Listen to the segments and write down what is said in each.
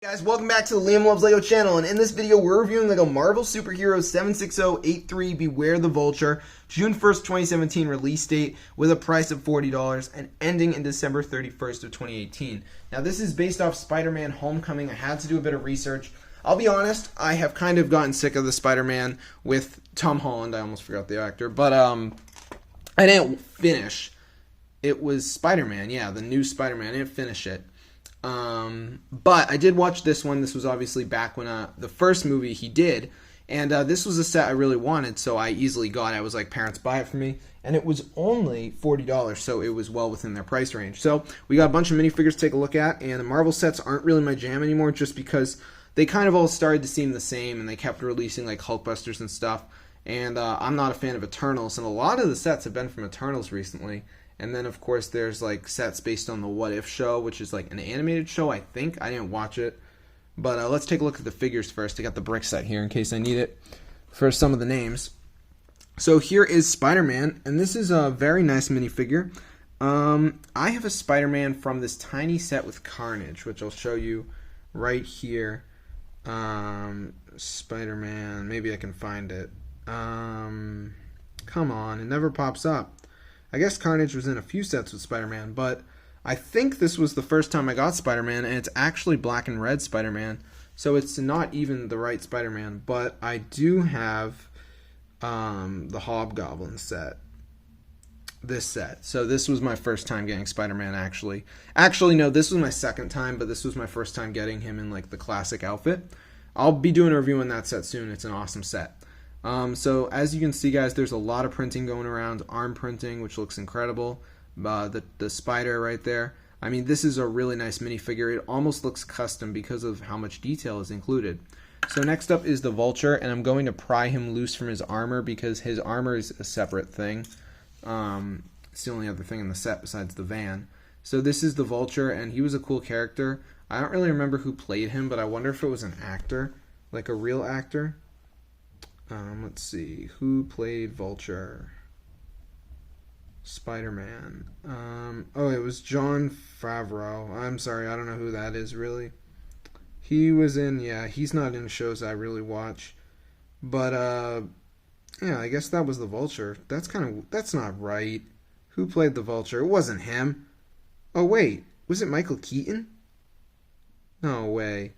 Guys, welcome back to the Liam Loves Lego channel, and in this video we're reviewing Lego Marvel Superheroes 76083 Beware the Vulture, June 1st, 2017 release date with a price of $40 and ending in December 31st of 2018. Now this is based off Spider-Man Homecoming. I had to do a bit of research. I'll be honest, I have kind of gotten sick of the Spider-Man with Tom Holland. I almost forgot the actor, but I didn't finish. It was Spider-Man, yeah, the new Spider-Man. I didn't finish it. But I did watch this one. This was obviously back when the first movie he did, and this was a set I really wanted, so I easily got it. I was like, parents, buy it for me, and it was only $40, so it was well within their price range. So we got a bunch of minifigures to take a look at, and the Marvel sets aren't really my jam anymore, just because they kind of all started to seem the same, and they kept releasing like Hulkbusters and stuff, and I'm not a fan of Eternals, and a lot of the sets have been from Eternals recently. And then, of course, there's, like, sets based on the What If show, which is, like, an animated show, I think. I didn't watch it. But let's take a look at the figures first. I got the brick set here in case I need it for some of the names. So here is Spider-Man, and this is a very nice minifigure. I have a Spider-Man from this tiny set with Carnage, which I'll show you right here. Spider-Man, maybe I can find it. Come on, it never pops up. I guess Carnage was in a few sets with Spider-Man, but I think this was the first time I got Spider-Man, and it's actually black and red Spider-Man, so it's not even the right Spider-Man, but I do have the Hobgoblin set, this set. So this was my first time getting Spider-Man, actually. Actually, no, this was my second time, but this was my first time getting him in, like, the classic outfit. I'll be doing a review on that set soon. It's an awesome set. So as you can see, guys, there's a lot of printing going around, arm printing, which looks incredible. The spider right there. I mean, this is a really nice minifigure. It almost looks custom because of how much detail is included. So next up is the Vulture, and I'm going to pry him loose from his armor because his armor is a separate thing. It's the only other thing in the set besides the van. So this is the Vulture, and he was a cool character. I don't really remember who played him, but I wonder if it was an actor, like a real actor. Let's see, who played Vulture? Spider-Man. Oh, it was Jon Favreau. I'm sorry, I don't know who that is, really. He was in, yeah, he's not in shows I really watch. But, yeah, I guess that was the Vulture. That's not right. Who played the Vulture? It wasn't him. Oh, wait, was it Michael Keaton? No way.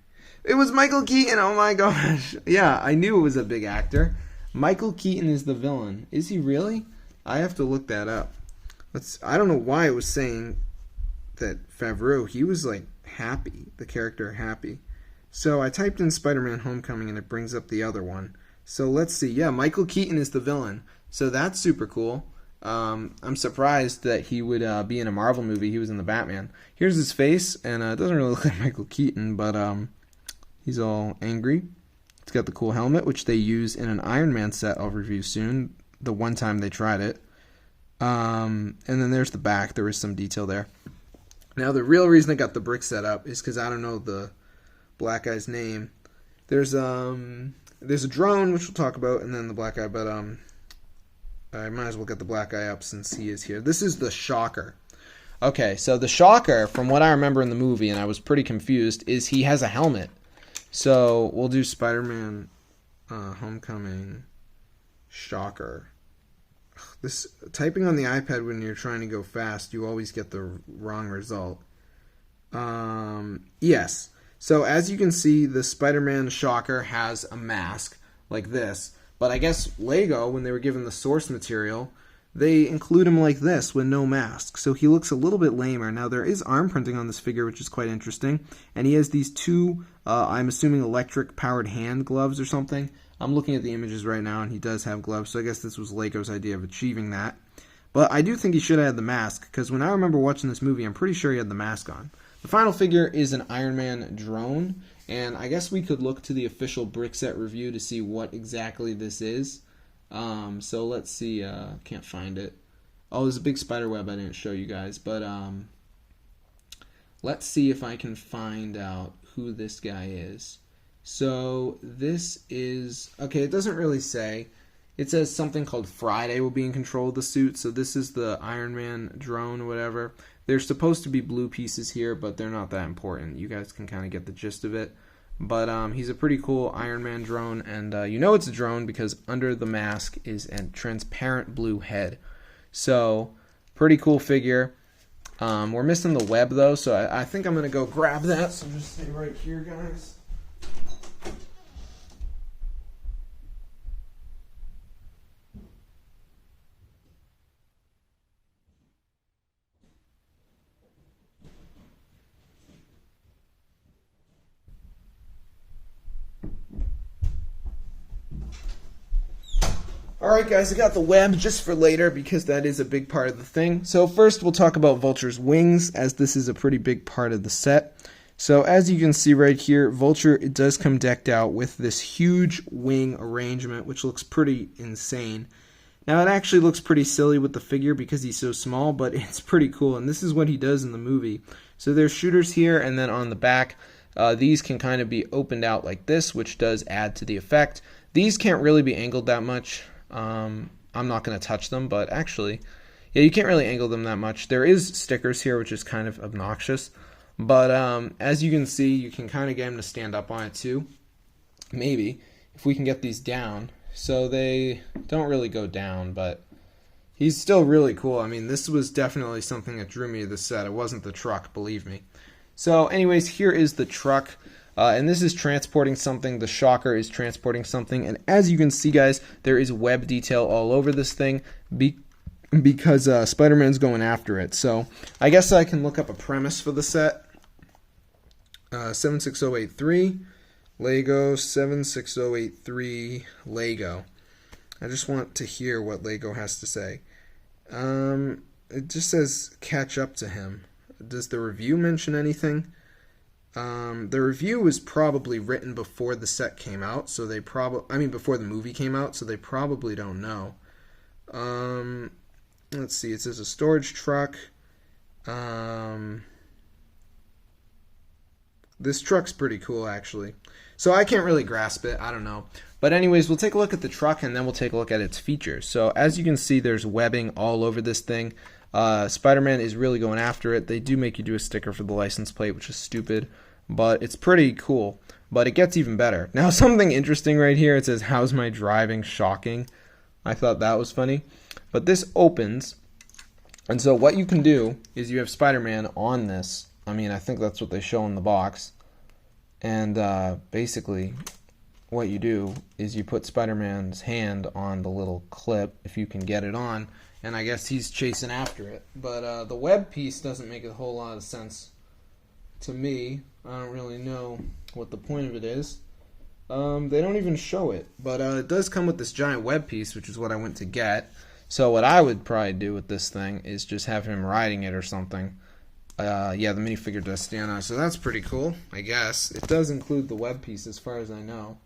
It was Michael Keaton, oh my gosh. Yeah, I knew it was a big actor. Michael Keaton is the villain. Is he really? I have to look that up. I don't know why it was saying that Favreau, he was like Happy, the character Happy. So I typed in Spider-Man Homecoming and it brings up the other one. So let's see. Yeah, Michael Keaton is the villain. So that's super cool. I'm surprised that he would be in a Marvel movie. He was in the Batman. Here's his face, and it doesn't really look like Michael Keaton, but he's all angry. It's got the cool helmet, which they use in an Iron Man set I'll review soon, the one time they tried it. And then there's the back. There is some detail there. Now, the real reason I got the brick set up is because I don't know the black guy's name. There's a drone, which we'll talk about, and then the black guy, but I might as well get the black guy up since he is here. This is the Shocker. Okay, so the Shocker, from what I remember in the movie, and I was pretty confused, is he has a helmet. So we'll do Spider-Man Homecoming Shocker. This typing on the iPad when you're trying to go fast, you always get the wrong result. Yes. So as you can see, the Spider-Man Shocker has a mask like this. But I guess Lego, when they were given the source material, they include him like this with no mask. So he looks a little bit lamer. Now there is arm printing on this figure, which is quite interesting. And he has these two, I'm assuming electric powered hand gloves or something. I'm looking at the images right now and he does have gloves. So I guess this was Lego's idea of achieving that. But I do think he should have had the mask, because when I remember watching this movie, I'm pretty sure he had the mask on. The final figure is an Iron Man drone. And I guess we could look to the official brick set review to see what exactly this is. So let's see, can't find it. Oh, there's a big spider web I didn't show you guys, but let's see if I can find out who this guy is. So this is, okay, it doesn't really say. it says something called Friday will be in control of the suit. So this is the Iron Man drone or whatever. There's supposed to be blue pieces here, but they're not that important. You guys can kind of get the gist of it. But he's a pretty cool Iron Man drone, and you know it's a drone because under the mask is a transparent blue head. So, pretty cool figure. We're missing the web, though, so I think I'm going to go grab that. So just stay right here, guys. Alright guys, I got the web just for later because that is a big part of the thing. So first we'll talk about Vulture's wings, as this is a pretty big part of the set. So as you can see right here, Vulture, it does come decked out with this huge wing arrangement, which looks pretty insane. Now it actually looks pretty silly with the figure because he's so small, but it's pretty cool, and this is what he does in the movie. So there's shooters here, and then on the back, these can kind of be opened out like this, which does add to the effect. These can't really be angled that much. I'm not going to touch them, but actually, yeah, you can't really angle them that much. There is stickers here, which is kind of obnoxious, but as you can see, you can kind of get him to stand up on it too. Maybe, if we can get these down. So they don't really go down, but he's still really cool. I mean, this was definitely something that drew me to the set. It wasn't the truck, believe me. So anyways, here is the truck. And this is transporting something. The shocker is transporting something. And as you can see, guys, there is web detail all over this thing because Spider-Man's going after it. So I guess I can look up a premise for the set. 76083 Lego 76083 Lego. I just want to hear what Lego has to say. It just says catch up to him. Does the review mention anything? The review was probably written before the set came out, so they before the movie came out, so they probably don't know. Let's see, it says a storage truck. This truck's pretty cool, actually. So I can't really grasp it, I don't know. But anyways, we'll take a look at the truck, and then we'll take a look at its features. So as you can see, there's webbing all over this thing. Spider-Man is really going after it. They do make you do a sticker for the license plate, which is stupid, but it's pretty cool. But it gets even better. Now, something interesting right here, it says, "How's my driving? Shocking." I thought that was funny. But this opens, and so what you can do is you have Spider-Man on this. I mean, I think that's what they show in the box. And basically, what you do is you put Spider-Man's hand on the little clip, if you can get it on, and I guess he's chasing after it. But the web piece doesn't make a whole lot of sense to me. I don't really know what the point of it is. They don't even show it. But it does come with this giant web piece, which is what I went to get. So what I would probably do with this thing is just have him riding it or something. Yeah, the minifigure does stand on it, so that's pretty cool, I guess. It does include the web piece as far as I know.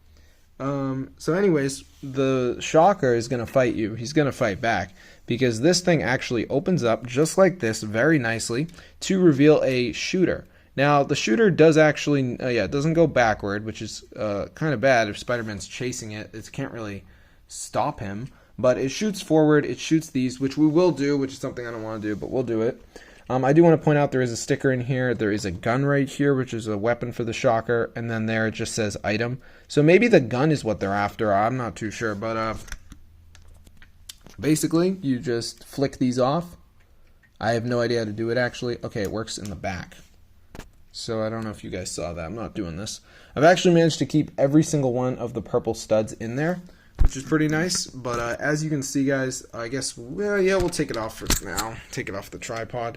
So anyways, the shocker is going to fight you. He's going to fight back because this thing actually opens up just like this very nicely to reveal a shooter. Now, the shooter does actually, it doesn't go backward, which is kind of bad if Spider-Man's chasing it. It can't really stop him, but it shoots forward. It shoots these, which we will do, which is something I don't want to do, but we'll do it. I do want to point out there is a sticker in here. There is a gun right here, which is a weapon for the shocker, and then there it just says item. So maybe the gun is what they're after. I'm not too sure, but basically you just flick these off. I have no idea how to do it actually. Okay, it works in the back. So I don't know if you guys saw that. I'm not doing this. I've actually managed to keep every single one of the purple studs in there, which is pretty nice. But as you can see, guys, I guess, well, yeah, we'll take it off for now. Take it off the tripod.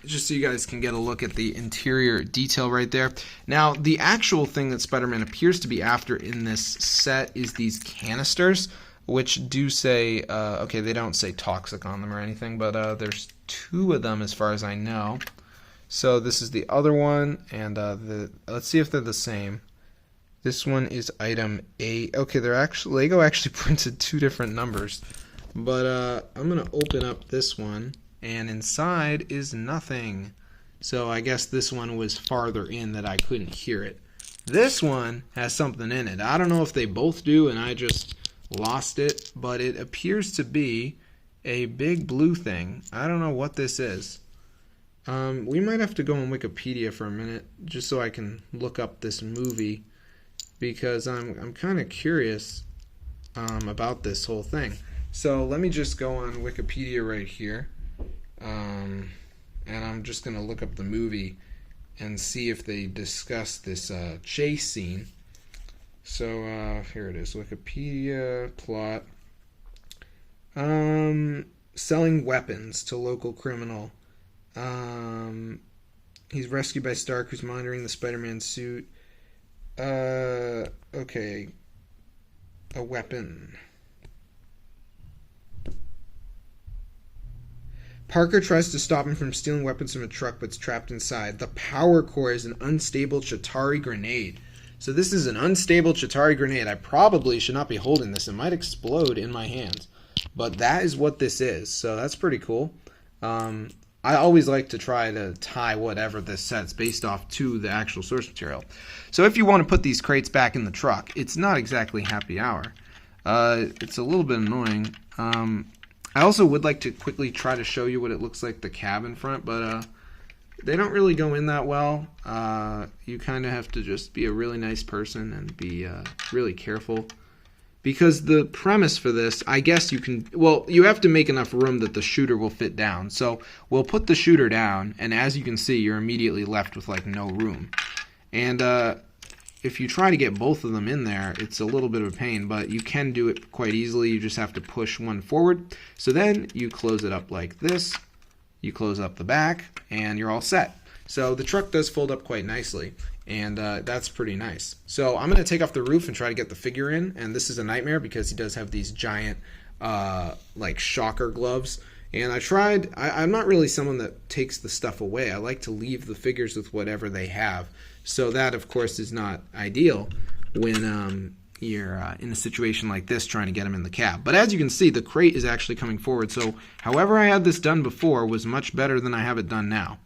Just so you guys can get a look at the interior detail right there. Now, the actual thing that Spider-Man appears to be after in this set is these canisters, which do say, okay, they don't say toxic on them or anything, but there's 2 of them as far as I know. So this is the other one, and let's see if they're the same. This one is item A. Okay, they're actually, Lego actually printed 2 different numbers. But I'm going to open up this one, and inside is nothing. So I guess this one was farther in that I couldn't hear it. This one has something in it. I don't know if they both do, and I just lost it, but it appears to be a big blue thing. I don't know what this is. We might have to go on Wikipedia for a minute just so I can look up this movie, because I'm kind of curious about this whole thing. So let me just go on Wikipedia right here, and I'm just going to look up the movie and see if they discuss this chase scene. So here it is, Wikipedia plot. Selling weapons to local criminal. He's rescued by Stark, who's monitoring the Spider-Man suit. Okay. A weapon. Parker tries to stop him from stealing weapons from a truck, but's trapped inside. The power core is an unstable Chitauri grenade. So this is an unstable Chitauri grenade. I probably should not be holding this. It might explode in my hands. But that is what this is. So that's pretty cool. I always like to try to tie whatever this set's based off to the actual source material. So if you want to put these crates back in the truck, it's not exactly happy hour. It's a little bit annoying. I also would like to quickly try to show you what it looks like, the cab in front, but they don't really go in that well. You kind of have to just be a really nice person and be really careful. Because the premise for this, I guess you can, well, you have to make enough room that the shooter will fit down. So we'll put the shooter down, and as you can see, you're immediately left with like no room. And if you try to get both of them in there, it's a little bit of a pain, but you can do it quite easily. You just have to push one forward. So then you close it up like this, you close up the back, and you're all set. So the truck does fold up quite nicely. And that's pretty nice. So I'm going to take off the roof and try to get the figure in. And this is a nightmare because he does have these giant like shocker gloves. And I'm not really someone that takes the stuff away. I like to leave the figures with whatever they have. So that, of course, is not ideal when you're in a situation like this trying to get them in the cab. But as you can see, the crate is actually coming forward. So however I had this done before was much better than I have it done now.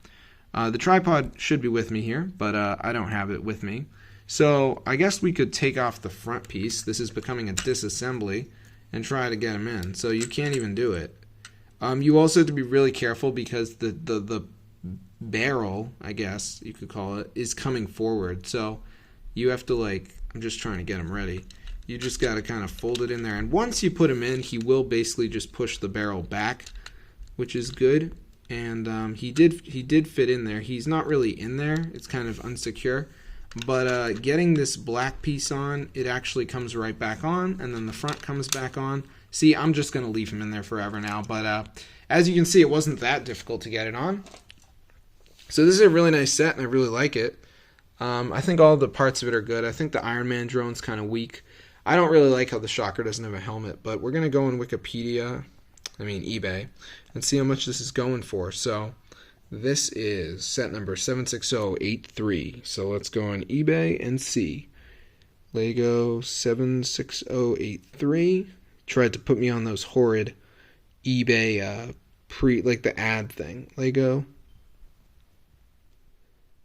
The tripod should be with me here, but I don't have it with me. So I guess we could take off the front piece. This is becoming a disassembly, and try to get them in. So you can't even do it. You also have to be really careful because the barrel, I guess you could call it, is coming forward. So you have to, like, I'm just trying to get them ready. You just got to kind of fold it in there. And once you put him in, he will basically just push the barrel back, which is good. And he did fit in there. He's not really in there. It's kind of unsecure. But getting this black piece on, it actually comes right back on, and then the front comes back on. See, I'm just going to leave him in there forever now. But as you can see, it wasn't that difficult to get it on. So this is a really nice set, and I really like it. I think all the parts of it are good. I think the Iron Man drone's kind of weak. I don't really like how the Shocker doesn't have a helmet, but we're going to go on eBay, and see how much this is going for. So this is set number 76083. So let's go on eBay and see. Lego 76083. Tried to put me on those horrid eBay like the ad thing. Lego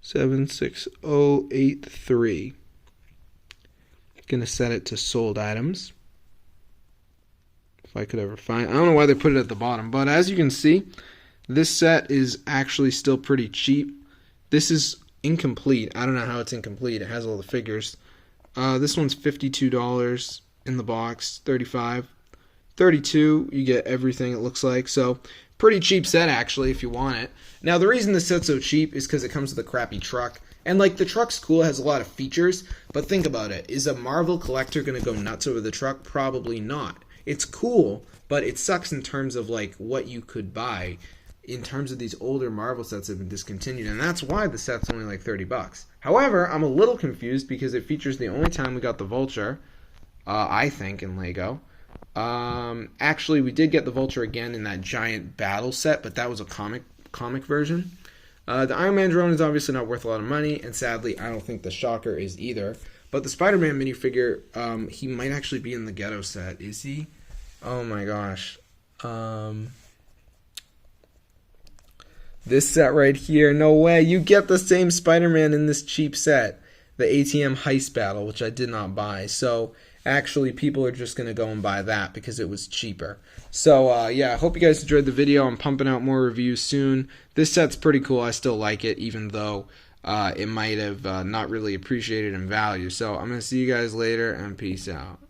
76083. Gonna set it to sold items. If I could ever find, I don't know why they put it at the bottom, but as you can see, this set is actually still pretty cheap. This is incomplete. I don't know how it's incomplete. It has all the figures. This one's $52 in the box, $35, $32. You get everything, it looks like. So pretty cheap set actually if you want it. Now the reason this set's so cheap is because it comes with a crappy truck. And like the truck's cool, it has a lot of features, but think about it. Is a Marvel collector going to go nuts over the truck? Probably not. It's cool, but it sucks in terms of like what you could buy in terms of these older Marvel sets that have been discontinued, and that's why the set's only like $30. However, I'm a little confused because it features the only time we got the Vulture, I think, in Lego. Actually, we did get the Vulture again in that giant battle set, but that was a comic version. The Iron Man drone is obviously not worth a lot of money, and sadly, I don't think the Shocker is either. But the Spider-Man minifigure, he might actually be in the Ghetto set. Is he? Oh my gosh. This set right here, no way. You get the same Spider-Man in this cheap set. the ATM heist battle, which I did not buy. So actually, people are just going to go and buy that because it was cheaper. So yeah, I hope you guys enjoyed the video. I'm pumping out more reviews soon. This set's pretty cool. I still like it, even though it might have not really appreciated in value. So I'm going to see you guys later, and peace out.